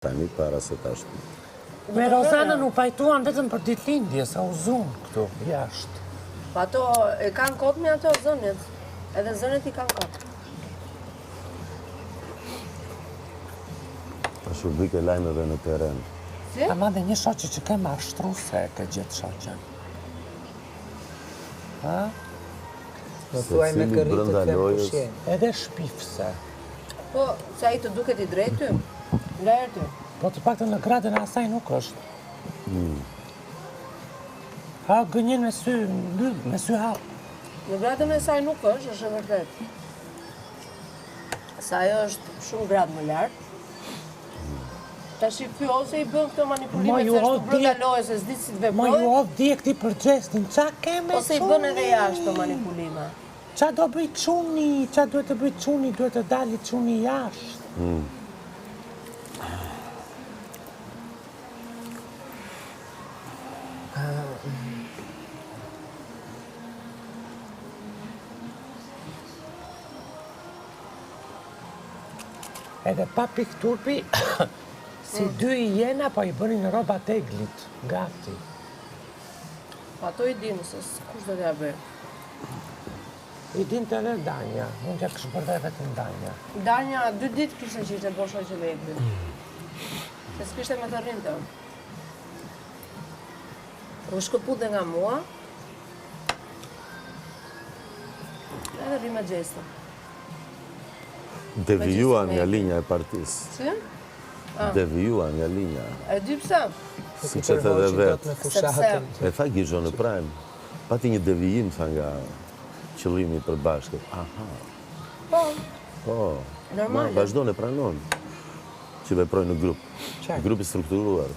Tani para se tash. Me Rozanën u pajtuan vetëm për ditëlindje, sa u zunë këtu, jashtë. Po ato e kanë kot me ato zënjet. Edhe zënjet i kanë kot. Tash u bike lajmeve në teren. Si? Ta madhe një shoqe që ke mashtru se ke gjithë shoqe. Ha? Në thuaj me Secili kërritë brenda të lojës. pushjen. Edhe shpifse. Po, se ai të duket i drejtë ty? Lajër ty. Po të paktën në gradën e asaj nuk është. Ha gënjen me sy lyb, me sy hap. Në gradën e saj nuk është e vërtet. Sa ajo është shumë gradë më lartë. Tash ky ose i bën këto manipulimet se është brenda lojës, se s'di si të Ma ju veprojë, of djekti për gjestin, qa keme ose i bën edhe jashtë këto manipulime. Qa do bëj quni, qa duhet të bëj quni, duhet të dali quni jashtë. Edhe pa pikturpi, si dy i jena, po i bënin roba teglit, gati. Po ato i dinë se kush do t'ja bëj. I din të edhe Danja, unë që kështë bërve vetëm Danja. Danja 2 ditë kishte që ishte bërë shoqe me Eglin. Se s'kishte me të rrinte. U shkëput dhe nga mua. Edhe rri me gjestën. Devijuan nga linja e partisë. Si? Devijuan nga linja. E di pse? Si që të dhe vetë. Me fushatën. E tha Gizho në prajmë. Pati një devijim, tha nga qëllimi për bashkët. Aha. Po, Po. Normale. Vazhdo në pranon. Që veproj në grup. Qartë. Grupi strukturuar.